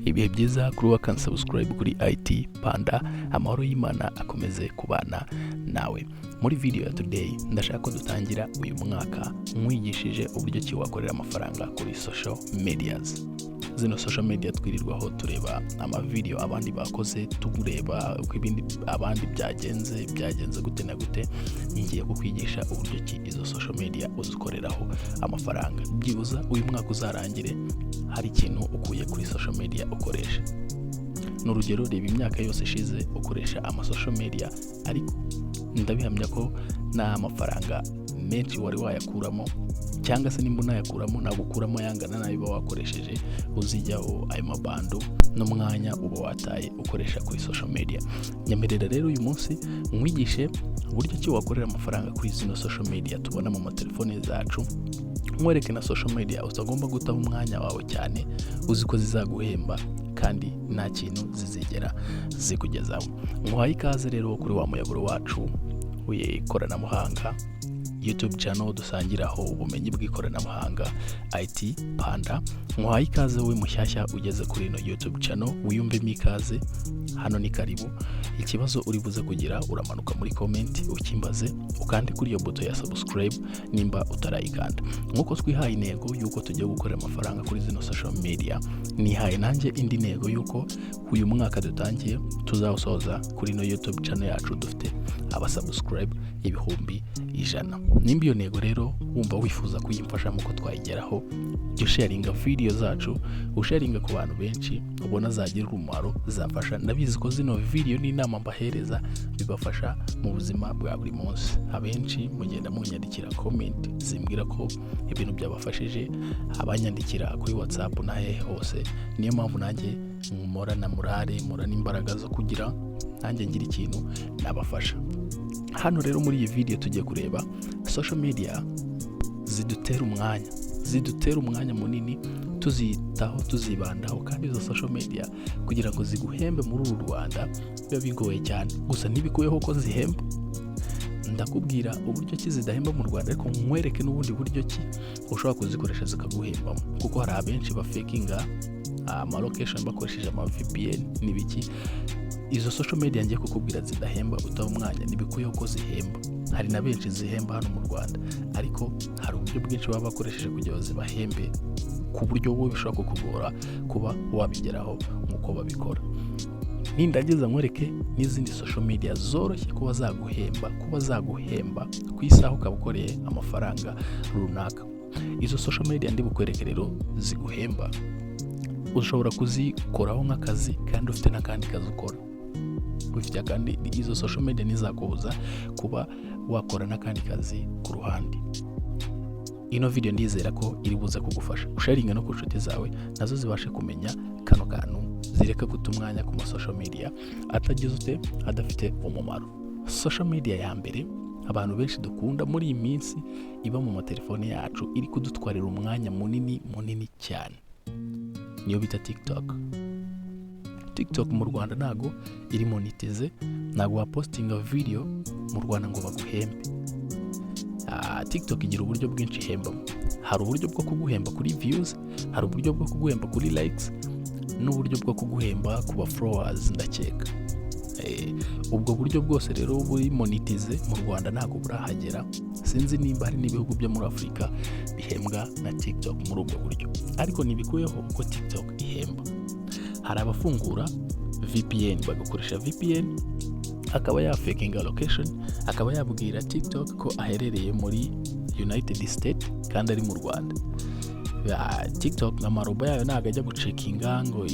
ibihe byiza kuri wakanze subscribe kuri IT Panda. Amahoro y'Imana akomeze kubana nawe. Muri video ya today ndashaka ko dutangira uyu mwaka mwigishije uburyo ki wakorera amafaranga kuri social medias. Zino social media twirirwaho tureba ama video abandi bakoze, tureba uko ibindi abandi byagenze gute na gute. Ngiye kukwigisha uburyo ki izo social media uzikoreraho amafaranga. Byibuza uyu mwaka uzarangire hari ikintu ukuye kuri social media ukoresha. N'urugero, reba imyaka yose ishize ukoresha ama social media, ariko ndabihamya ko nta mafaranga menshi wari wayakuramo, cyangwa se nimba unayakuramo nagukuramo yangana nayo wakoresheje uzijyaho ayo mabando n'umwanya uba wataye ukoresha kuri social media. Nyemerera rero uyu munsi mwigishe uburyo ki wakorera amafaranga kuri zino social media tubona mu matelefone zacu. Mwereke na social media utagomba gutaho umwanya wawe cyane, uziko zizaguhemba kandi nta kintu zizigera zikugezaho. Muhaye ikaze rero kuri wa muyoboro wacu w'ikoranabuhanga, YouTube channel dusangiraho ubumenyi bw'ikoranabuhanga IT Panda. Muhaye ikaze we mushyashya ugeze kuri ino YouTube channel, wiyumvemo ikaze, hano ni karibu. Ikibazo uri buze kugira uramanuka muri comment ukimbaze, ukandi kuri iyo buto ya subscribe nimba utarayikanda. Nkuko twihaye intego yuko tugiye gukorera amafaranga kuri zino social media, nihaye nanjye indi ntego yuko uyu mwaka dutangiye tuzawusoza kuri ino YouTube channel yacu dufite abasubscribe 100,000. Nimba iyo ntego rero wumva wifuza kuyimfasha muko twayigeraho, jya sharinga video zacu, usharinga ku bantu benshi ubona zagira umumaro, zafasha. Ndabizi ko zino video n'inama mbahereza bibafasha mu buzima bwa buri munsi. Abenshi mugenda munyandikira comment zimbwira ko ibintu byabafashije, abanyandikira kuri WhatsApp na hehe hose. Niyo mpamvu nanjye mura na morale, mura n'imbaraga zo kugira nanjye ngira ikintu nabafasha. Hano rero muri iyi video tugiye kureba social media zidutera umwanya munini, tuzitaho, tuzibandaho, kandi izo social media kugira ngo ziguhembe muri uru Rwanda biba bigoye cyane. Gusa ntibikuyeho ko zihemba, ndakubwira uburyo ki zidahemba mu Rwanda, ariko nkwereke n'ubundi buryo ki ushobora kuzikoresha zikaguhembamo, kuko hari abenshi bafakinga ama location bakoresheje ama VPN n'ibiki. Izo social media ngiye kukubwira zidahemba utaho umwanya, ntibikuyeho ko zihemba. Hari na benshi zihemba hano mu Rwanda, ariko hari uburyo bwinshi baba bakoresheje kugira ngo zibahembe ku buryo wowe bishobora kukugora kuba wabigeraho nk'uko babikora. Nindagiza nkwereke n'izindi social media zoroshye kuba zaguhemba ku isaha ukaba ukoreye amafaranga runaka. Izo social media ndibukwereke rero ziguhemba, ushobora kuzikoraho nk'akazi kandi ufite n'akandi kazi ukora. Ufite kandi izo social media nizakubuza kuba wakora n'akandi kazi ku ruhande. Ino video ndizera ko iri buze kugufasha, usharinga no ku nshuti zawe nazo zibashe kumenya kano kantu, zireka guta umwanya ku ma social media adafite umumaro. Social media ya mbere abantu benshi dukunda muri iyi minsi iba mu matelefone yacu, iri kudutwarira umwanya munini cyane, niyo bita TikTok. TikTok mu Rwanda nago iri monetize, nago wapostinga video mu Rwanda ngo baguhembe. TikTok igira uburyo bwinshi ihembamo. Hari uburyo bwo kuguhemba kuri views, hari uburyo bwo kuguhemba kuri likes, n'uburyo bwo kuguhemba ku ba followers ndakeka. Ubwo buryo bwose rero buri monetize mu Rwanda nago burahagera. Sinzi nimba hari n'ibihugu byo muri Afrika bihembwa na TikTok muri ubwo buryo, ariko ntibikuyeho ko TikTok ihemba. Hari abafungura VPN, bagakoresha VPN, akaba yafakinga location, akaba yabwira TikTok ko aherereye muri United States kandi ari mu Rwanda. TikTok n'amaroba yayo ntago ajya gucekinga ngo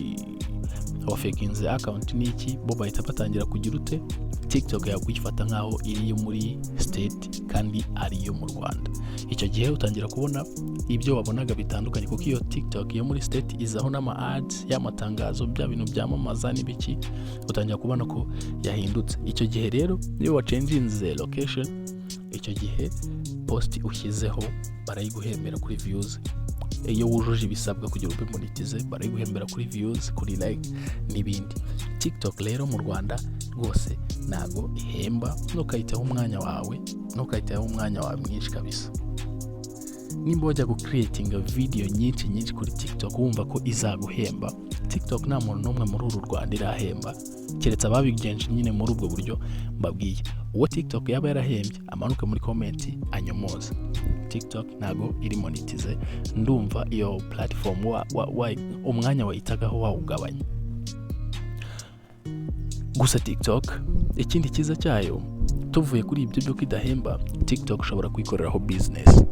wafakinze account n'iki, bo bahita batangira kugira ute TikTok yakuyifata nkaho iri muri state kandi ari yo mu Rwanda. Icyo gihe utangira kubona ibyo wabonaga bitandukanye, kuko iyo TikTok yo muri state izaho n'ama ads y'amatangazo, bya bintu byamamaza n'ibiki, utangira kubona ko yahindutse. Icyo gihe rero iyo wachanginze location, icyo gihe post ushyizeho barayiguhembera kuri views. Iyo wujuje ibisabwa kugira ube monetize, barayiguhembera kuri views, kuri like n'ibindi. TikTok rero mu Rwanda rwose nago ihemba, ntukayiteho umwanya wawe mwinshi kabisa. nimba wajya gucreatinga video nyinshi kuri TikTok wumva ko izaguhemba, TikTok nta muntu n'umwe muri uru Rwanda irahemba keretse ababigenje nyine muri ubwo buryo mbabwiye. Uwo TikTok yaba yarahembye amanuke muri comment anyomoza. TikTok ntago iri monetize, ndumva iyo platform umwanya wayitagaho wawugabanya. Gusa TikTok ikindi cyiza cyayo, tuvuye kuri ibyo byo kwidahemba, TikTok ushobora kuyikoreraho business.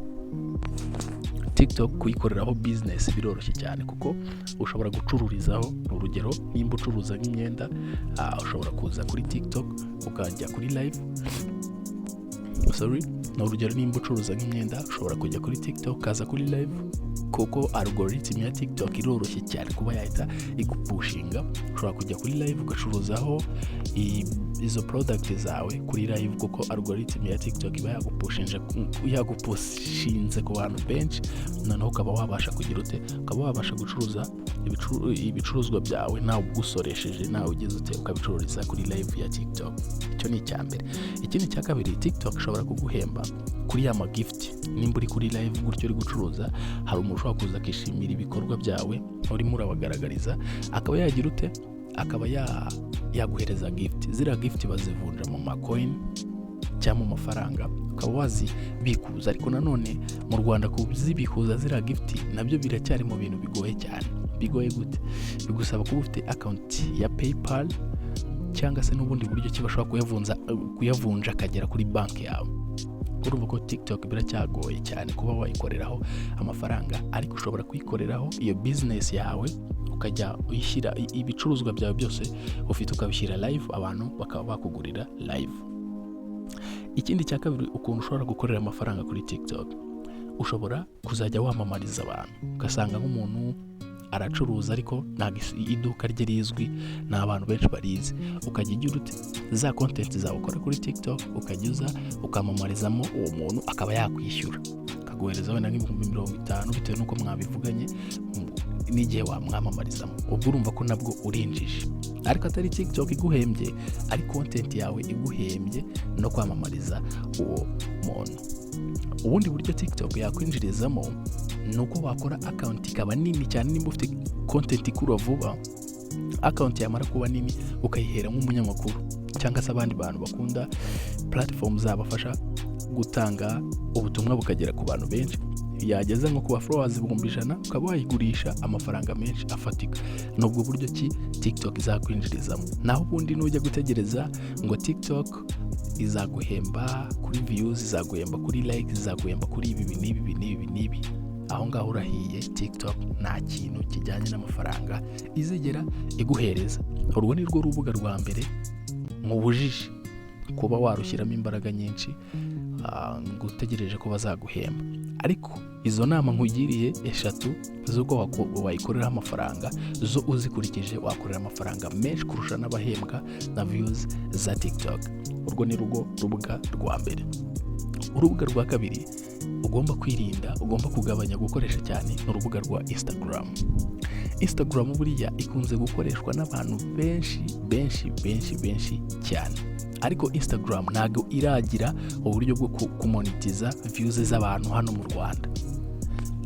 TikTok kuyikoreraho business biroroshye cyane kuko ushobora gucururizaho. Urugero, nimba ucuruza nk'imyenda, ushobora kuza kuri TikTok ukajya kuri live. Urugero, nimba ucuruza nk'imyenda ushobora kujya kuri TikTok ukaza kuri live, kuko algorithm ya TikTok iroroshye cyane kuba yahita igupushinga. Ushobora kujya kuri live ugacuruzaho izo product zawe kuri live, kuko algorithm ya TikTok iba yagupushinze ku bantu benshi, noneho ukaba wabasha kugira ute, ukaba wabasha gucuruza ibicuruzwa byawe nawe ugusoresheje, nawe ugeze ute ukabicururiza kuri live ya TikTok. Icyo ni icya mbere. Ikindi cya kabiri, TikTok ishobora kuguhemba kuri ya gift. Nimba uri kuri live gutyo uri gucuruza, hari umuntu ushobora kuza akishimira ibikorwa byawe urimo urabagaragariza, akaba yagira ute, akaba yaguhereza gift. Ziriya gift bazivunja mu macoin cyangwa mu mafaranga, ukaba wazibikuza. Ariko nanone mu Rwanda kuzibikuza ziriya gift nabyo biracyari mu bintu bigoye cyane. Bigoye gute? Bigusaba kuba ufite account ya PayPal cyangwa se n'ubundi buryo ki bashobora kuyavunja akagera kuri banki yawe. Urumva ko TikTok biracyagoye cyane kuba wayikoreraho amafaranga, ariko ushobora kuyikoreraho iyo business yawe, ukajya uyishyira ibicuruzwa byawe byose ufite ukabishyira live, abantu bakaba bakugurira live. Ikindi cya kabiri, ukuntu ushobora gukorera amafaranga kuri TikTok, ushobora kuzajya wamamariza abantu. Ugasanga nk'umuntu aracuruza ariko ntabwo iduka rye rizwi, ni abantu benshi barizi, ukajya ugira uti za content zawe ukora kuri TikTok ukajya ukamamarizamo uwo muntu, akaba yakwishyura, akaguhereza wenda nk'ibihumbi 50 bitewe n'uko mwabivuganye n'igihe wamwamamarizamo. Ubwo urumva ko nabwo urinjije, ariko atari TikTok iguhembye, ari content yawe iguhembye no kwamamariza uwo muntu. Ubundi buryo TikTok yakwinjirizamo nuko wakora account ikaba nini cyane. Nimba ufite content ikura vuba, account yamara kuba nini ukayihera nk'umunyamakuru cyangwa se abandi bantu bakunda platform zabafasha gutanga ubutumwa bukagera ku bantu benshi, yageza nko kuba followers 100,000 ukaba wayigurisha amafaranga menshi afatika. Nubwo buryo ki TikTok izakwinjirizamo. Naho ubundi nujya gutegereza ngo TikTok izaguhemba kuri views, izaguhemba kuri likes, izaguhemba kuri ibi n'ibi, aho ngaho urahiye. TikTok nta kintu kijyanye n'amafaranga izigera iguhereza. Urwo ni rwo rubuga rwa mbere mu bujiji kuba warushyiramo imbaraga nyinshi ngo utegereje ko bazaguhemba. Ariko izo nama nkugiriye eshatu z'uko wayikorera amafaranga, zo uzikurikije wakorera amafaranga menshi kurusha n'abahembwa na views za TikTok. Urwo ni rubuga rwa mbere. Urubuga rwa kabiri ugomba kwirinda, ugomba kugabanya gukoresha cyane, n'urubuga rwa Instagram. Instagram buriya ikunze gukoreshwa n'abantu benshi cyane, ariko Instagram ntago iragira uburyo bwo kumonetiza views z'abantu hano mu Rwanda.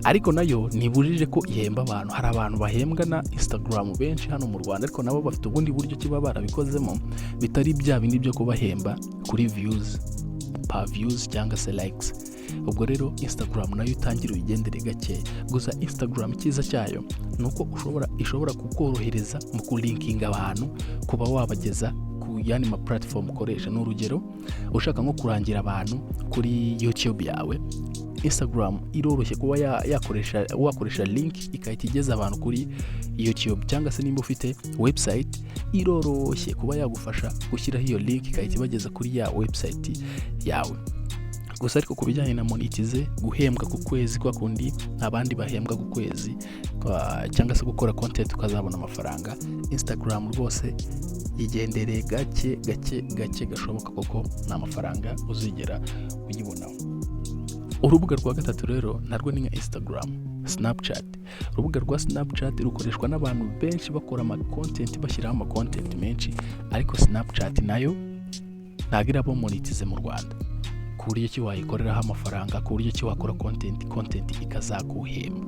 Ariko nayo nibujije ko ihemba abantu. Hari abantu bahembwa na Instagram benshi hano mu Rwanda, ariko nabo bafite ubundi buryo kiba barabikozemo bitari bya bindi byo kubahemba kuri views, per views cyangwa se likes. Ubwo rero Instagram nayo itangira uyigendere gake. Gusa Instagram icyiza cyayo nuko ishobora kukorohereza mu kulinkinga abantu, kuba wabageza ku yandi ma platform ukoresha. N'urugero, ushaka nko kurangira abantu kuri YouTube yawe, Instagram iroroshye kuba wakoresha link ikahita igeza abantu kuri YouTube, cyangwa se nimba ufite website iroroshye kuba yagufasha gushyiraho iyo link ikahita ibageza kuri ya website yawe. Gusa ariko ku bijyanye na monetize, guhembwa ku kwezi kwa kundi abandi bahembwa ku kwezi, cyangwa se gukora content ukazabona amafaranga, Instagram rwose yigendere gake gashoboka, koko nta mafaranga uzigera uyibonaho. Urubuga rwa gatatu rero narwo ni nka Instagram, Snapchat. Urubuga rwa Snapchat rukoreshwa n'abantu benshi bakora content, bashyiraho content menshi, ariko Snapchat nayo ntago iraba monetize mu Rwanda ku buryo ki wayikoreraho amafaranga, ku buryo ki wakora content ikazaguhemba.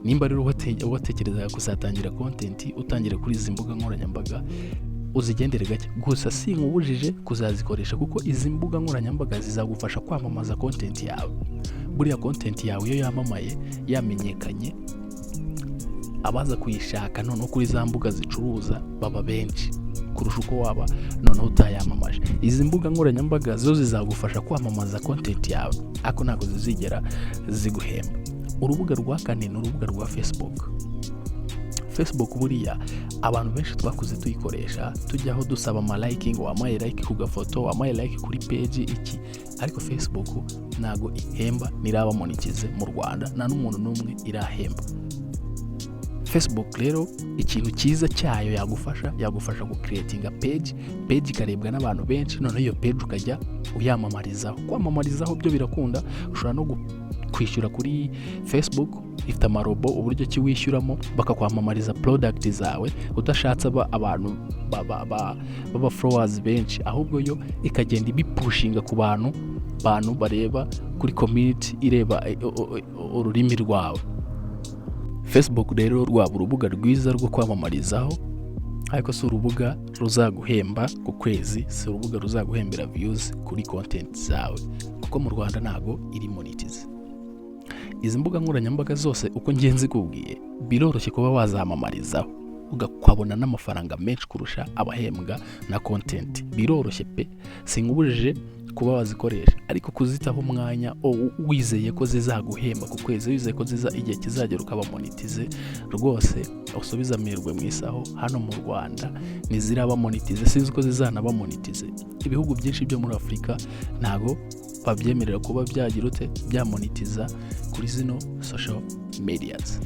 Nimba rero watekerezaga kuzatangira content utangira kuri izi mbuga nkoranyambaga, uzigendere gake, gusa si nkubujije kuzazikoresha kuko izi mbuga nkoranyambaga zizagufasha kwamamaza content yawe. Buriya content yawe iyo yamamaye yamenyekanye, abaza kuyishaka noneho kuri za mbuga zicuruza baba benshi kurusha uko waba noneho utayamamaje. Izi mbuga nkoranyambaga zo zizagufasha kwamamaza content yawe, ariko ntabwo zizigera ziguhemba. Urubuga rwa kane ni urubuga rwa Facebook. Facebook buriya abantu benshi twakuze tuyikoresha, tujyaho dusaba liking, wamaye like ku gafoto, wamaye like kuri page iki, ariko Facebook ntago ihemba, niraba monetize mu Rwanda, nta n'umuntu n'umwe irahemba. Facebook rero ikintu cyiza cyayo yagufasha gucreatinga page ikarebwa n'abantu benshi, none iyo page ukajya uyamamarizaho. Kwamamarizaho byo birakunda, ushobora no kwishyura kuri Facebook, ifite amarobo uburyo ki wishyuramo bakakwamamariza product zawe, udashatse abantu baba followers benshi, ahubwo yo ikagenda ibipushinga ku bantu bareba kuri community ireba ururimi rwawe. Facebook rero rwaba urubuga rwiza rwo kwamamarizaho, ariko si urubuga ruzaguhemba ku kwezi, si urubuga ruzaguhembera views kuri content zawe, kuko mu Rwanda ntago iri monetize. Izi mbuga nkoranyambaga zose uko ngenzi kubwiye, biroroshye kuba wazamamarizaho ugakwabona n'amafaranga menshi kurusha abahembwa na content. Biroroshye pe, sinkubujije kuba wazikoresha, ariko kuzitaho umwanya wizeye ko zizaguhemba ku kwezi, wizeye ko igihe kizagera ukaba monetize, rwose usubiza amerwe mu isaho. Hano mu Rwanda niziraba monetize, sinzi ko zizanaba monetize. Ibihugu byinshi byo muri Afurika ntago babyemerera kuba byamonetiza kuri zino social medias.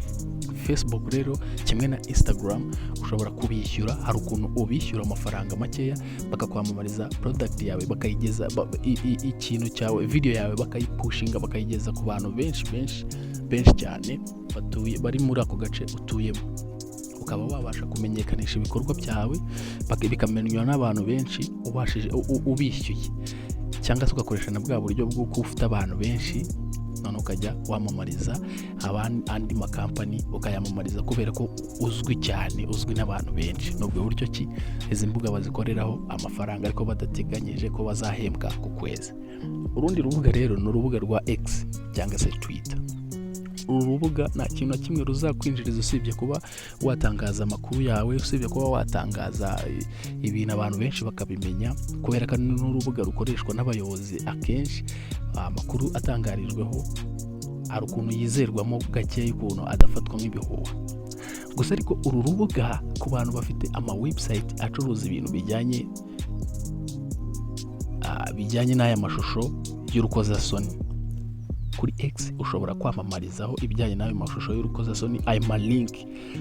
Facebook rero kimwe na Instagram ushobora kubishyura, hari ukuntu ubishyura amafaranga makeya bakakwamamariza product yawe, bakayigeza ikintu cyawe, video yawe bakayipushinga, bakayigeza ku bantu benshi cyane bari muri ako gace utuyemo. Ukaba wabasha kumenyekanisha ibikorwa byawe bikamenywa n'abantu benshi ubishyuye, cyangwa se ugakoresha na bwa buryo bw'uko ufite abantu benshi, none ukajya wamamariza andi makampani ukayamamariza kubera ko uzwi cyane, uzwi n'abantu benshi. Nubwo buryo ki izi mbuga bazikoreraho amafaranga, ariko badateganyije ko bazahembwa ku kwezi. Urundi rubuga rero ni urubuga rwa X cyangwa se Twitter. Uru rubuga nta kintu na kimwe ruzakwinjiriza usibye kuba watangaza amakuru yawe, usibye kuba watangaza ibintu abantu benshi bakabimenya, kubera ko ni urubuga rukoreshwa n'abayobozi akenshi. Amakuru atangarijweho hari ukuntu yizerwamo gake, ukuntu adafatwa nk'ibihuha. Gusa ariko uru rubuga ku bantu bafite ama website acuruza ibintu bijyanye n'aya mashusho y'urukozasoni, kuri X ushobora kwamamarizaho ibijyanye n'ayo mashusho y'urukozasoni, ayo link,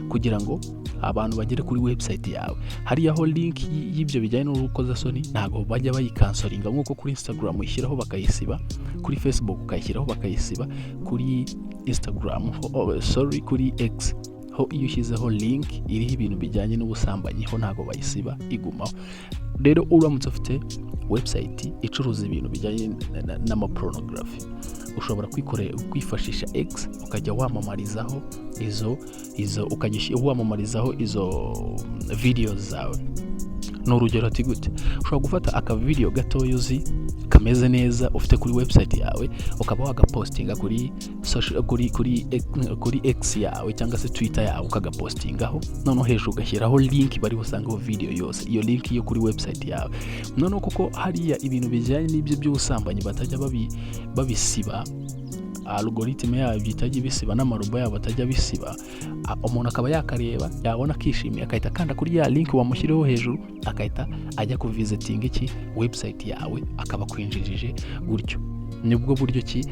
kugira ngo abantu bagere kuri website yawe. Hariyaho link y'ibyo bijyanye n'urukozasoni ntago bajya bayikansoringa nk'uko kuri Instagram uyishyiraho bakayisiba, kuri Facebook ukayishyiraho bakayisiba, kuri Instagram kuri X ho iyo ushyizeho link iriho ibintu bijyanye n'ubusambanyi ho ntago bayisiba, igumaho. Rero uramutse ufite website icuruza ibintu bijyanye n'amapornography, ushobora kwifashisha X ukajya wamamarizaho wamamarizaho izo videos zawe. N'urugero ati gute, ushobora gufata aka video gatoya uzi kameze neza ufite kuri website yawe, ukaba wagapostinga kuri X yawe cyangwa se Twitter yawe, ukagapostingaho, noneho hejuru ugashyiraho link bari busangeho video yose, iyo link yo kuri website yawe. Noneho kuko hariya ibintu bijyanye n'ibyo by'ubusambanyi batajya babisiba, algoritme yayo bitajya bisiba, n'amarobo yabo batajya bisiba, umuntu akaba yakareba, yabona akishimiye, akahita kanda kuri ya link wamushyiriyeho hejuru, akahita ajya kuvisitinga website yawe, akaba kwinjirije gutyo. Nibwo buryo ki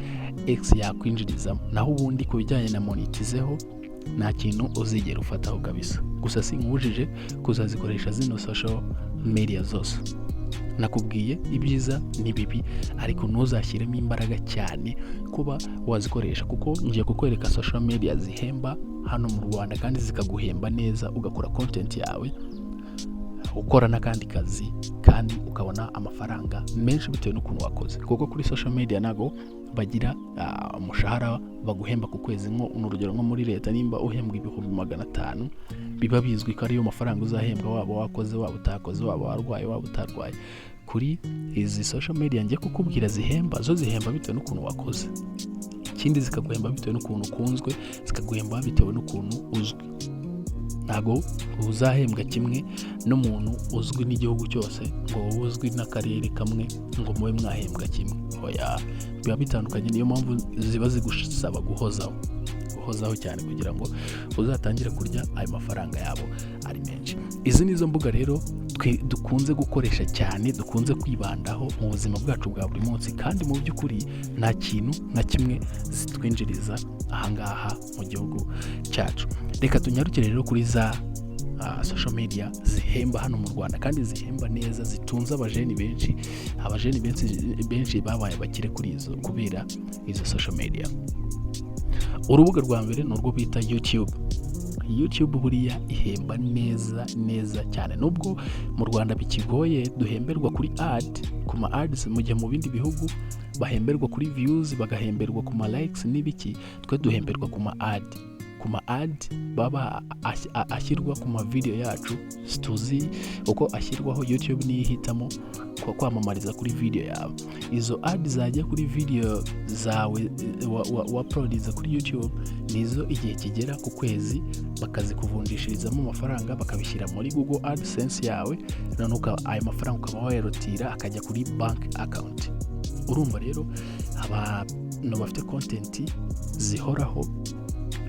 X yakwinjirizamo. Naho ubundi ku bijyanye na monetizeho nta kintu uzigera ufataho kabisa. Gusa sinkubujije kuzazikoresha zino social media zose. Nakubwiye ibyiza n'ibibi, ariko ntuzashyiremo imbaraga cyane kuba wazikoresha, kuko ngiye kukwereka social media zihemba hano mu Rwanda kandi zikaguhemba neza, ugakora content yawe ukora n'akandi kazi kandi ukabona amafaranga menshi bitewe n'ukuntu wakoze, kuko kuri social media nago bagira umushahara baguhemba ku kwezi. Urugero nko muri leta nimba uhembwa 500,000 biba bizwi ko ariyo mafaranga uzahembwa, waba wakoze waba utakoze, waba warwaye waba utarwaye. Kuri izi social media ngiye kukubwira zihemba bitewe n'ukuntu wakoze, ikindi zikaguhemba bitewe n'ukuntu ukunzwe, zikaguhemba bitewe n'ukuntu uzwi. Ntago uzahembwa kimwe n'umuntu uzwi n'igihugu cyose ngo uzwi n'akarere kamwe ngo mube mwahembwa kimwe. Oya, biba bitandukanye. Niyo mpamvu ziba zigusaba guhozaho cyane kugira ngo uzatangire kurya ayo mafaranga yabo ari menshi. Izi nizo mbuga rero dukunze gukoresha cyane, dukunze kwibandaho mu buzima bwacu bwa buri munsi, kandi mu by'ukuri nta kintu na kimwe zitwinjiriza ahangaha mu gihugu cyacu. Reka tunyarukire rero kuri za social media zihemba hano mu Rwanda, kandi zihemba neza, zitunze abajeni benshi babaye bakire kuri izo kubera izo social media. Urubuga rwa mbere ni urwo bita YouTube buriya ihemba neza cyane, nubwo mu Rwanda bikigoye duhemberwa kuri ku ma ads, mu gihe mu bindi bihugu bahemberwa kuri views, bagahemberwa ku ma likes n'ibiki, twe duhemberwa ku ma ad baba ashyirwa ku ma video yacu. Tuzi uko ashyirwaho, YouTube niyo ihitamo kwamamariza kuri video yawe. Izo ad zajya kuri video zawe uploadiza kuri YouTube, nizo igihe kigera ku kwezi bakazikuvunjishirizamo amafaranga, bakabishyira muri Google AdSense yawe, none ayo mafaranga ukaba wayarotira akajya kuri bank account. Urumva rero abantu bafite content zihoraho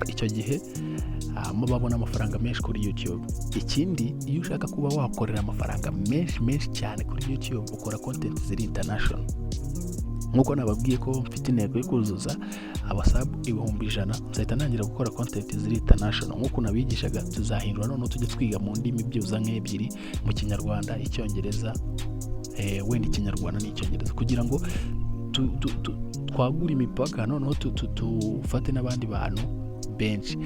icyo gihe babona amafaranga menshi kuri YouTube. Ikindi, iyo ushaka kuba wakorera amafaranga menshi cyane kuri YouTube, ukora content ziri international. Nkuko nababwiye ko mfite intego yo kuzuza abasabu 100,000, nzahita ntangira gukora content ziri international. Nkuko nabigishaga, tuzahindura none tujye twiga mu ndimi byuza nk'ebyiri, mu Kinyarwanda, Icyongereza, wenda Ikinyarwanda n'Icyongereza, kugira ngo twagure imipaka, noneho tufate n'abandi bantu benshi.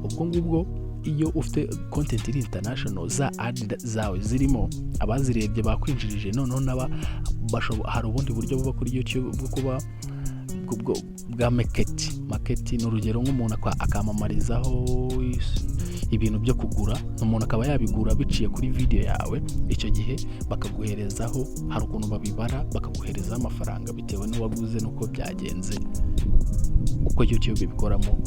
Ubwo ngubwo iyo ufite content iri international, za ad zawe zirimo abazirebye bakwinjirije, noneho hari ubundi buryo buba kuri YouTube bwo kuba bwa market. Ni urugero nk'umuntu akamamarizaho ibintu byo kugura, umuntu akaba yabigura biciye kuri video yawe. Icyo gihe bakaguherezaho, hari ukuntu babibara, bakaguherezaho amafaranga bitewe n'uwaguze n'uko byagenze, uko YouTube ibikoramo.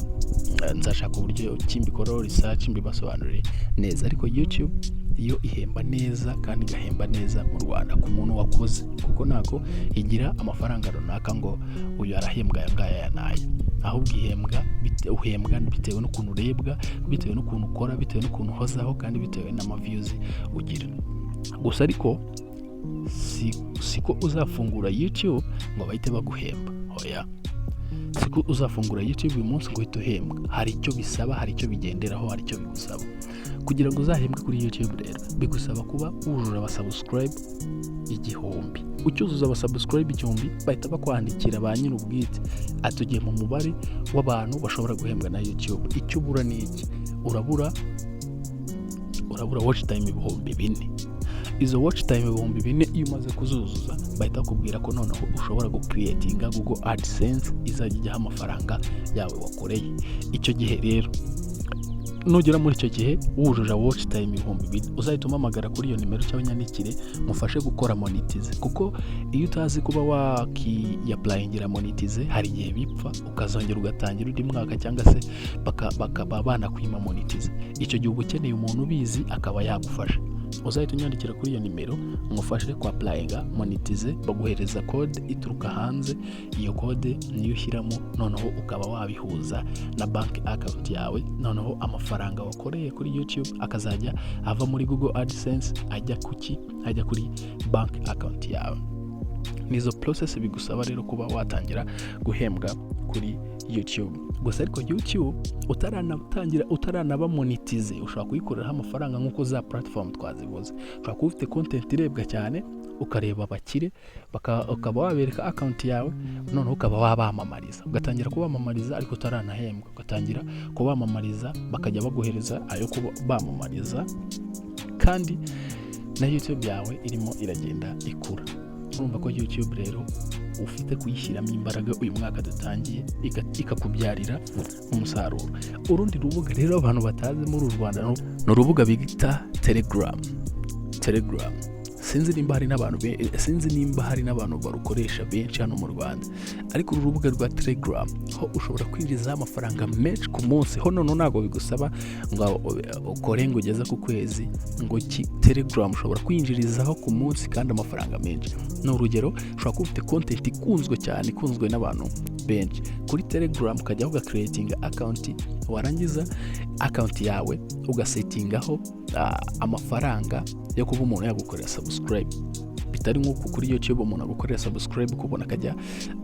Nzashaka uburyo kimbikoraho research mbibasobanurire neza, ariko YouTube iyo ihemba neza kandi igahemba neza mu Rwanda ku muntu wakoze, kuko nako igira amafaranga runaka ngo uyu arahembwa aya n'aya, ahubwo uhembwa bitewe n'ukuntu urebwa, bitewe n'ukuntu ukora, bitewe n'ukuntu uhozaho, kandi bitewe n'ama-views ugira. Gusa ariko siko uzafungura YouTube ngo bahite baguhemba. Oya, siko uzafungura YouTube uyu munsi ngo uhite uhembwa. Hari icyo bisaba, hari icyo bigenderaho, hari icyo bigusaba. Kugira ngo uzahembwe kuri YouTube rero, bigusaba kuba wujuje abasubscribe 1,000. Ucyuzuza abasubscribe 1,000, bahita bakwandikira ba nyir'ubwite, atugiye mu mubare w'abantu bashobora guhembwa na YouTube. Icyo ubura ni iki? Urabura watch time 4,000. Izo watch time 4,000 iyo umaze kuzuzuza, bahita bakubwira ko noneho ushobora gucreatinga Google AdSense izajya ijyaho amafaranga yawe wakoreye. Icyo gihe rero, nugera muri icyo gihe wujuje watch time 4,000, uzahita umpamagara kuri iyo nimero cyangwa unyandikire mufashe gukora monetize. Kuko iyo utazi kuba wakiyapplyingira monetize, hari igihe bipfa ukazongera ugatangira undi mwaka, cyangwa se bakaba banakwima monetize. Icyo gihe uba ukeneye umuntu ubizi akaba yagufasha. Uzahita unyandikira kuri iyo nimero, mufashe kwa applyinga monetize, baguhereza code ituruka hanze. Iyo code niyo ushyiramo, noneho ukaba wabihuza na bank account yawe, noneho amafaranga wakoreye kuri YouTube akazajya ava muri Google AdSense ajya kuri bank account yawe. Nizo process bigusaba rero kuba watangira guhembwa kuri YouTube. Gusa ariko YouTube utaranaba monetize, ushobora kuyikoreraho amafaranga nk'uko za platform twazivuze. Ushobora kuba ufite content irebwa cyane, ukareba abakire, ukaba wabereka account yawe, noneho ukaba wabamamariza, ugatangira kubamamariza ariko utaranahembwa, ugatangira kubamamariza bakajya baguhereza ayo kuba bamamariza, kandi na YouTube yawe irimo iragenda ikura. Urumva ko YouTube rero ufite kuyishyiramo imbaraga uyu mwaka dutangiye ikakubyarira umusaruro. Urundi rubuga rero abantu batazi muri Rwanda ni urubuga bita Telegram. Sinzi nimba hari n'abantu barukoresha benshi hano mu Rwanda, ariko uru rubuga rwa Telegram ho ushobora kwinjiza amafaranga menshi ku munsi. Ho none ntabwo bigusaba ngo ukore ngo ugeze ku kwezi, ngo Telegram ushobora kwinjirizaho ku munsi kandi amafaranga menshi. Ni urugero, ushobora kuba ufite content ikunzwe n'abantu benshi kuri Telegram, ukajya ugacreatinga account, warangiza account yawe ugasetingaho amafaranga yo kuba umuntu yagukorera subscribe. Bitari nk'uko kuri YouTube umuntu agukorera subscribe kubona akajya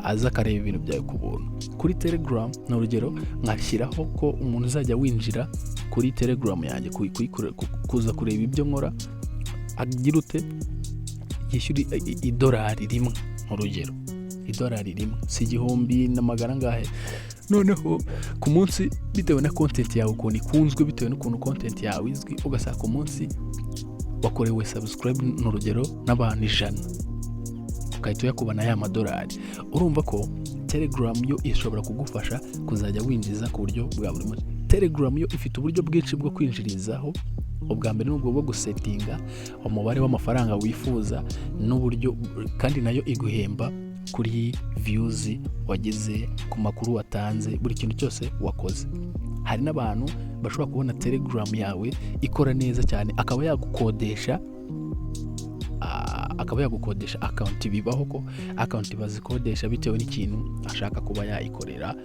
aza akareba ibintu byawe ku buntu. Kuri Telegram ni urugero, nkashyiraho ko umuntu uzajya winjira kuri Telegram yanjye kuza kureba ibyo nkora, agira ute, yishyura $1 rimwe. Urugero, $1 rimwe si 1,000 ngahe. Noneho ku munsi, bitewe na content yawe ukuntu ikunzwe, bitewe n'ukuntu content yawe izwi, ugasanga ku munsi wakorewe subscribe n'urugero n'abantu 100, ukahita uyakubana ya $1. Urumva ko Telegram yo ishobora kugufasha kuzajya winjiza ku buryo bwa buri munsi. Telegram yo ifite uburyo bwinshi bwo kwinjirizaho. Ubwa mbere n'ubwo bwo gusetinga umubare w'amafaranga wifuza, n'uburyo kandi nayo iguhemba kuri views wagize, ku makuru watanze, buri kintu cyose wakoze. Hari n'abantu bashobora kubona Telegram yawe ikora neza cyane, akaba yagukodesha account. Bibaho ko account bazikodesha bitewe n'ikintu ashaka kuba yakorera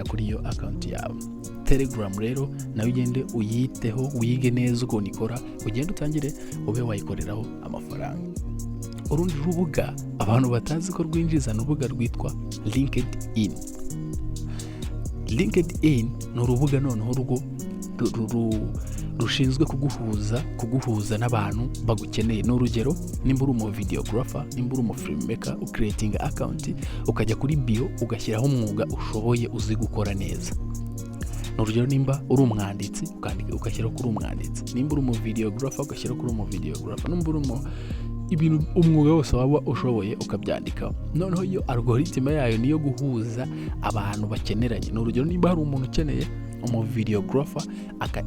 kuri iyo account yawe. Telegram rero nayo ugende uyiteho, wige neza uko ikora, ugende utangire ube wayikoreraho amafaranga. Urundi rubuga abantu batazi ko rwinjiza ni urubuga rwitwa LinkedIn. LinkedIn ni urubuga noneho rushinzwe kuguhuza n'abantu bagukeneye. Ni urugero, nimba uri umu videographer, nimba uri umu filmmaker, ucreating account, ukajya kuri bio ugashyiraho umwuga ushoboye uzi gukora neza. Ni urugero, nimba uri umwanditsi ugashyiraho kuri umwanditsi, nimba uri umu videographer ugashyiraho kuri umu videographer, nimba uri ibintu umwuga wose waba ushoboye ukabyandikaho. Noneho iyo algorithm yayo niyo guhuza abantu bakeneranye. Ni urugero, nimba hari umuntu ukeneye umu videographer,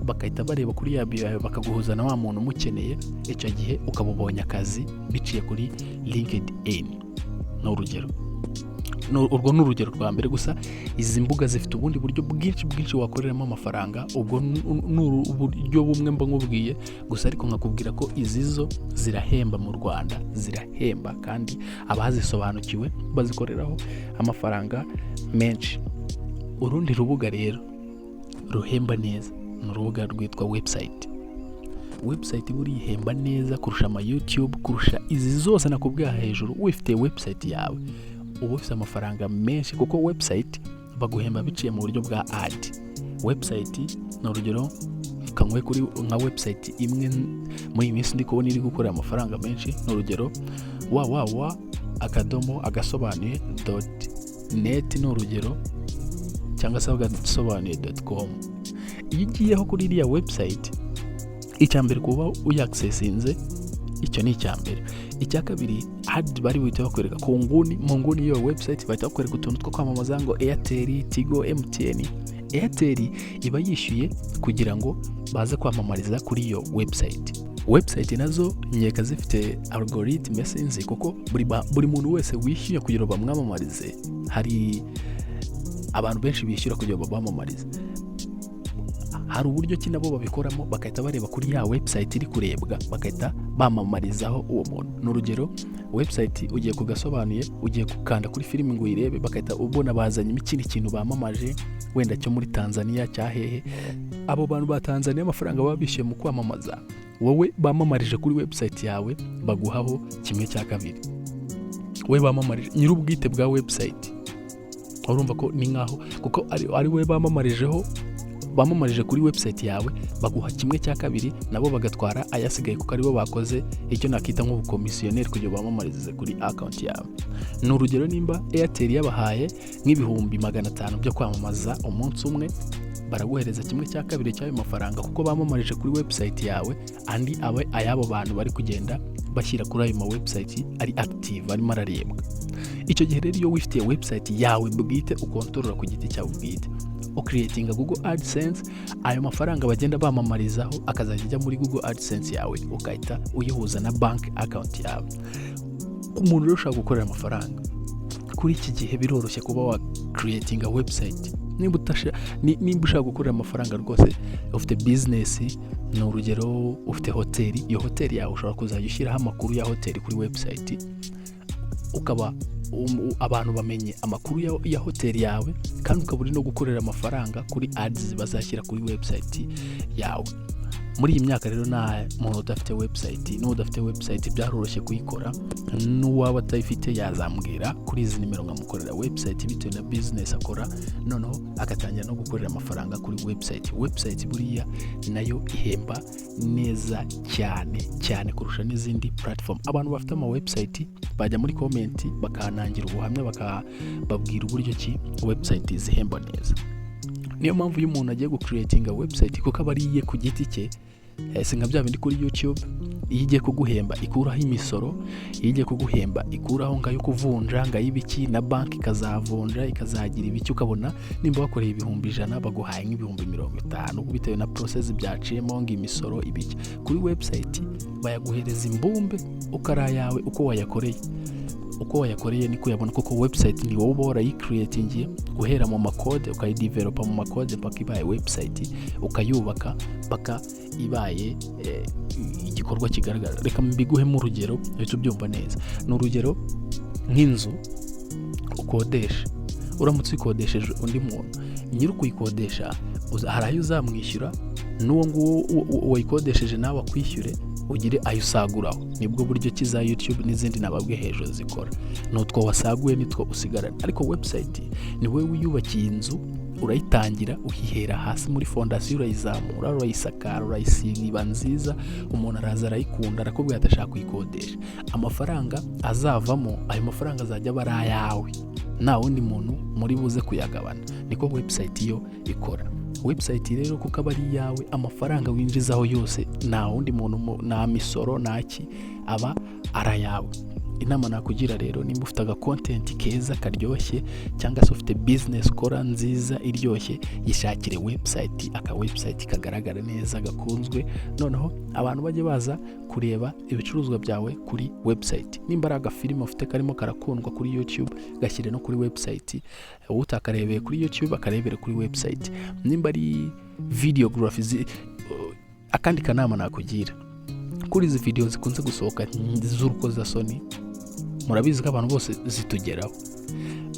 bakahita bareba kuri ya bio yawe bakaguhuza na wa muntu umukeneye, icyo gihe ukabubonye akazi biciye kuri LinkedIn. Ni urugero. Urwo ni urugero rwa mbere, gusa izi mbuga zifite ubundi buryo bwinshi wakoreramo amafaranga. Ubwo ni uburyo bumwe mba nkubwiye gusa, ariko nkakubwira ko izi zo zirahemba mu Rwanda, zirahemba kandi abazisobanukiwe bazikoreraho amafaranga menshi. Urundi rubuga rero ruhemba neza ni urubuga rwitwa website. Buri ihemba neza kurusha ama YouTube, kurusha izi zose nakubwiye hejuru. Wifite website yawe uba ufite amafaranga menshi, kuko website baguhemba biciye mu buryo bwa ad. Website ni urugero, kamwe kuri nka website imwe muri iyi minsi ndi kubona iri gukorera amafaranga menshi. Ni urugero, www.agasobanuye.net ni urugero, cyangwa se agasobanuye.com. Iyo ugiyeho kuri iriya website, icya mbere kuba uyaccessinze, icyo ni icya mbere. Icya kabiri, bari buhita bakwereka mu nguni iyo website, bahita bakwereka utuntu two kwamamaza ngo Airtel, Tigo, MTN. Airtel iba yishyuye kugira ngo baze kwamamariza kuri iyo website nazo nyeka zifite algorithm sense, kuko buri muntu wese wishyuye kugira ngo bamwamamarize. Hari abantu benshi bishyura kugira ngo bamamarize. Hari uburyo ki nabo babikoramo, bakahita bareba kuri ya website iri kurebwa, bakahita bamamarizaho uwo muntu. Ni urugero, website ugiye kugasobanuye, ugiye gukanda kuri filimi ngo uyirebe, bakahita ubona bazanye ikindi kintu bamamaje, wenda cyo muri Tanzania cyahehe. Abo bantu ba Tanzania amafaranga baba bishyuye mu kwamamaza, wowe bamamarije kuri website yawe baguhaho 1/2. We bamamarije nyir'ubwite bwa website. Urumva ko ni nkaho, kuko ari we bamamarije kuri website yawe, baguha 1/2, nabo bagatwara ayasigaye, kuko aribo bakoze icyo nakita nk'ubukomisiyoneri kugira bamamarize kuri account yawe. Ni urugero, nimba Airtel yabahaye nk'ibihumbi 500 byo kwamamaza umunsi umwe, baraguhereza 1/2 cy'ayo mafaranga kuko bamamarije kuri website yawe, andi abe ayabo bantu bari kugenda bashyira kuri ayo ma website ari active arimo ararebwa. Icyo gihe rero iyo wifitiye website yawe bwite ukontorora ku giti cyawe bwite, ucreatinga Google AdSense, ayo mafaranga bagenda bamamarizaho akazajya ajya muri Google AdSense yawe, ukahita uyihuza na bank account yawe. Umuntu rero ushaka gukorera amafaranga kuri iki gihe biroroshye kuba wa creating a website. Nimba ushaka gukorera amafaranga rwose, ufite business, ni urugero ufite hoteli, iyo hoteli yawe ushobora kuzajya ushyiraho amakuru ya hoteli kuri website, ukaba abantu bamenye amakuru ya hoteli yawe, kandi ukaba uri no gukorera amafaranga kuri ads bazashyira kuri website yawe. Muri iyi myaka rero nta muntu udafite website, n'udafite website byaroroshye kuyikora, n'uwaba atayifite yazambwira kuri izi nimero nkamukorera website bitewe na business akora, noneho agatangira no gukorera amafaranga kuri website. Website buriya nayo ihemba neza cyane kurusha n'izindi platform. Abantu bafite ama website bajya muri comment bakanangira ubuhamya, bakababwira uburyo ki website zihemba neza. Niyo mpamvu iyo umuntu agiye gucreatinga website kuko aba ariye ku giti cye, si nka bya bindi kuri YouTube, iyo igiye kuguhemba ikuraho imisoro, iyo igiye kuguhemba ikuraho ngayo kuvunja ngayibiki, na banki ikazavunja ikazagira ibiki, ukabona nimba wakoreye 100,000 baguhaye nk'ibihumbi 50 bitewe na process byaciyemo imisoro ibiki. Kuri website bayaguhereza imbumbe ukarayawe uko wayakoreye niko yabona, kuko website ni wowe warayicreatingiye guhera mu makode, ukayidevelopa mu makode paka ibaye website, ukayubaka paka ibaye igikorwa kigaragara. Reka mbiguhemo urugero uhita ubyumva neza. Ni urugero nk'inzu ukodesha, uramutse uyikodesheje undi muntu, nyiri kuyikodesha hari ayo uzamwishyura, n'uwo nguwo wayikodesheje nawe akwishyure, ugire ayo usaguraho. Nibwo buryo kiza YouTube n'izindi nababwe hejuru zikora, n'utwo wasaguye nitwo usigarana. Ariko website ni wowe wiyubakiye inzu, urayitangira uhihera hasi muri fondasiyo, urayizamura, urayisakara, urayisiga iba nziza, umuntu araza arayikunda, arakubwira atashaka kuyikodesha. Amafaranga azavamo, ayo mafaranga azajya aba ari ayawe, nta wundi muntu muri buze kuyagabana. Niko website yo ikora. Website rero kuko aba ari iyawe, amafaranga winjizaho yose nta wundi muntu, nta misoro naki, aba arayawe. Inama nakugira rero, nimba ufite aga content keza karyoshye, cyangwa se ufite business ukora nziza iryoshye, yishakire website, aka website kagaragara neza gakunzwe, noneho abantu bajye baza kureba ibicuruzwa byawe kuri website. Nimba ari agafilime ufite karimo karakundwa kuri YouTube, gashyire no kuri website. Utakarebeye kuri YouTube akarebere kuri website. Nimba ari videography, akandi kanama nakugira, kuri izi video zikunze gusohoka z'urukozasoni, murabizi ko abantu bose zitugeraho,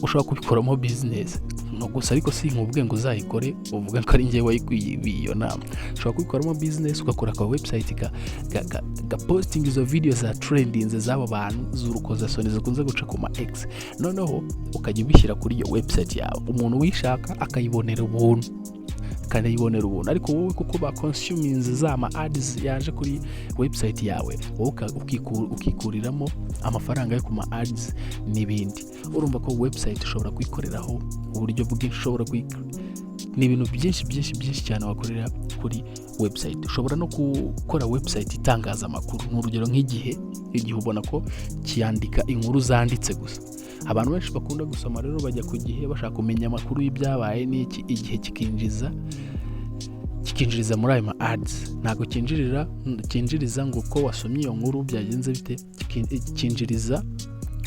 ushobora kubikoramo business no gusa, ariko si nkubwe ngo uzayikore uvuga ko ari njye wayikwiye iyo nama. Ushobora kubikoramo business, ugakora ka website ga posting izo videos za trending z'abo bantu z'urukozasoni zikunze guca ku ma X, noneho ukajya ubishyira kuri iyo website yawe, umuntu wishaka akayibonera ubuntu. Ariko wowe kuko ba consuminze zama ads yaje kuri website yawe, wowe ukikuriramo amafaranga yo kuma ads n'ibindi. Urumva ko website ushobora kuyikoreraho uburyo bwinshi, ushobora ni ibintu byinshi cyane wakorera kuri website. Ushobora no gukora website itangaza amakuru, n'urugero nk'igihe ubona ko kiyandika inkuru zanditse gusa. Abantu benshi bakunda gusoma rero bajya ku Gihe bashaka kumenya amakuru y'ibyabaye n'iki, igihe kikinjiriza muri ayo ads. Ntago kinjiriza ngo ko wasomye iyo nkuru byagenze bite, kinjiriza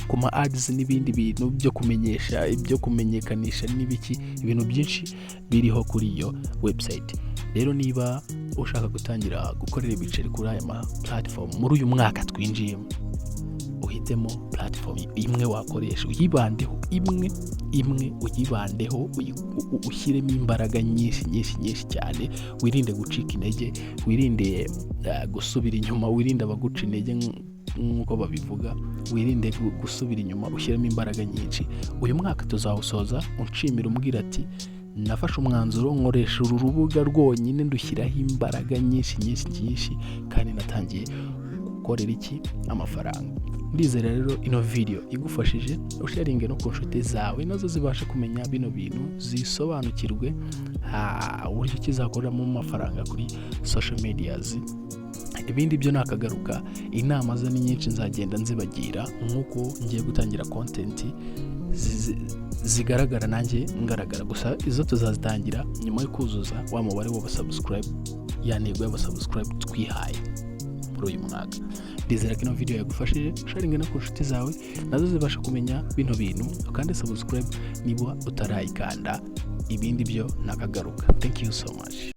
ku ma ads n'ibindi bintu byo kumenyesha, ibyo kumenyekanisha n'ibiki, ibintu byinshi biriho kuri iyo website. Rero niba ushaka gutangira gukorera ibiceri kuri aya ma platform muri uyu mwaka twinjiyemo, uhitemo platform imwe wakoresha, uyibandeho imwe uyibandeho, ushyiremo imbaraga nyinshi cyane, wirinde gucika intege, wirinde gusubira inyuma, wirinde abaguca intege nk'uko babivuga, wirinde gusubira inyuma, ushyiremo imbaraga nyinshi. Uyu mwaka tuzawusoza unshimira umbwira ati nafashe umwanzuro nkoresha uru rubuga rwonyine, ndushyiraho imbaraga nyinshi kandi natangiye gukorera amafaranga. ndizera rero ino video igufashije usharinge no ku nshuti zawe nazo zibashe kumenya bino bintu, zisobanukirwe uburyo kizakoramo amafaranga kuri social medias. Ibindi byo nakagaruka, inama zo ni nyinshi nzagenda nzibagira nkuko ngiye gutangira content zigaragara nanjye ngaragara, gusa izo tuzazitangira nyuma yo kuzuza wa mubare w'abasubscribe, yantego y'abasubscribe twihaye muri uyu mwaka. Ndizera ko ino video yagufashije, sharinga no ku nshuti zawe nazo zibasha kumenya bino bintu, kandi subscribe niba utarayikanda. Ibindi byo nakagaruka. Thank you so much.